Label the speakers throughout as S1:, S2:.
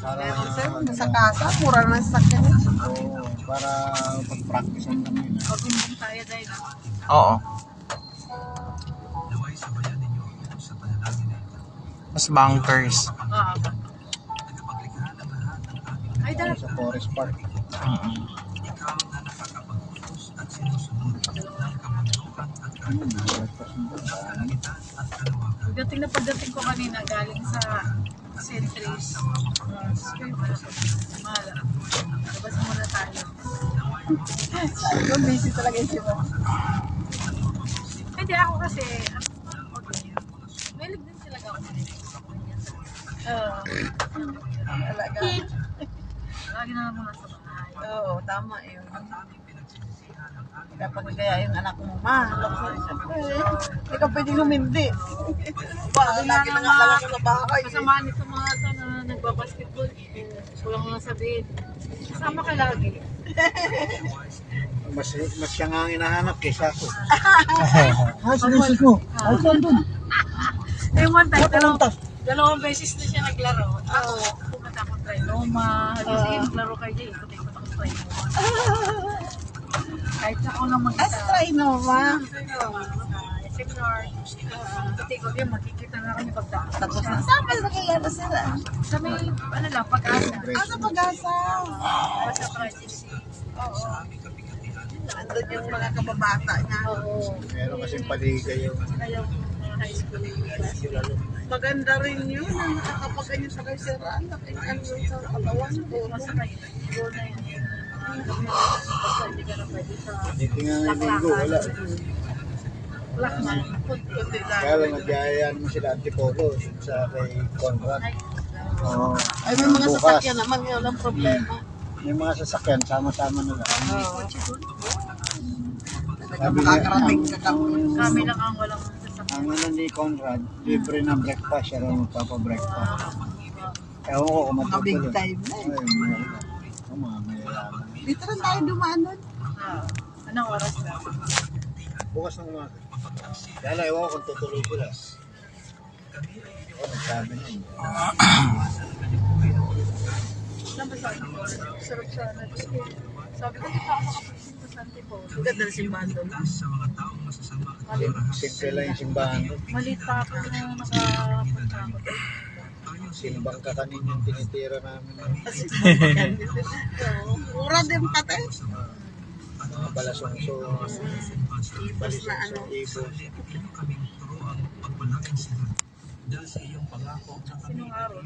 S1: Para
S2: Meron sir, sa kasa, mura naman sa sakyan.
S1: para pag-practicean kami.
S2: Pag-umbong tayo dahil.
S3: Oo. Mas bunkers.
S2: Ay, dahil.
S1: Sa Forest Park.
S2: Pagdating ko kanina, galing sa Centris. Mahala. Labas muna tayo. Sabi ko, busy talaga yung siya. Hindi ako kasi, mahilig din sila ako. Oo. Talaga. Lagi na lang muna sa bahay. Oo, tama yun. Kapag kaya yung anak mo, ma, hindi ka pwedeng lumindi. Lagi na nga lang sa bahay. Kasamaan nito mga ito na nagbabasketball. Kulang lang sabihin. Kasama ka lagi.
S1: Mas siya nga ang hinahanap kaysa ako. Sinusus mo. Saan doon?
S2: Eh, one time, dalawang beses na siya naglaro. Ako, pumunta ako Trinoma. Sige, maglaro kayo dyan. Ikot-ikot ako Trinoma. Kahit ako lang mag-isa. Trinoma? Seminar. Ikot-ikot yun, makikita na kami pagdaan. Tapos na. Saan ba nakilala sila? Sa may, ano lang, Pag-asa. Sa Pag-asa. Basta project. Oo. Andun yung mga kababata niya. Oo.
S1: Meron kasing paligay yung
S2: High school. Maganda rin yun. Nakakapaganyan sa kaysiraan. Nakingan yun sa katawan. Masakay. Doon na yun. Basta hindi ka na pwede sa
S1: hindi nga may linggo, wala.
S2: lakman. Kunti lang.
S1: Kaya lang nagyayaan mo sila Antipolo sa kay Conrad. Oo.
S2: Ay, may mga sasakyan naman. Yun ang problema.
S1: May mga sasakyan, sama-sama na lang.
S2: Sabi makakarating ka kami. Kami lang ang walang sasakyan.
S1: Ang ano ni Conrad, libre na breakfast, siya rin magpapa-breakfast. Ewan ko kung matutuloy.
S2: Big time na eh.
S1: Ay, mga mayalaman.
S2: Dito rin tayo dumaan nun. Anong oras na?
S1: Bukas ng umaga. Kaya lang, ewan ko kung tutuloy ko lang. Oo, nagsabi na yun.
S2: Saan ba sa Antipolo? Sarap sana. Sabi ko, di pa ako makapagising sa Antipolo. Ang ganda na simbahan doon.
S1: Simple lang yung simbahan.
S2: Malit pa ako na nakapunta ako.
S1: Simbang kakanin yung tinitira namin.
S2: Mura din pati.
S1: Mga balasongso,
S2: Ibas na ano.
S1: ibos.
S2: Sinong araw?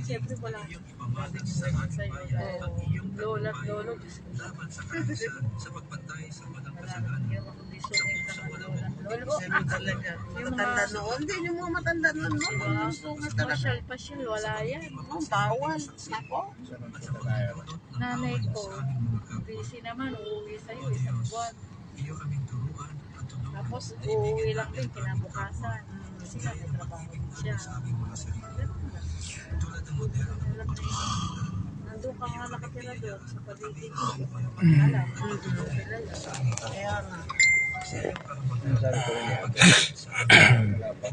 S2: Siyempre wala. Yung lola at lolo. Yung matanda noon, din yung mga matanda noon. Pasyal, wala yan. Bawal. Ako. Nanay ko, busy naman, uuwi sa'yo isang buwan. Tapos uuwi lang din kinabukasan. Kasi nga may trabaho din siya. Nandun ka nga nakatira doon sa paligid ko. Alam, kilala. Kaya nga.
S1: Ang sabi ko rin yan. Wala pa.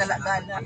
S2: Gala-gala.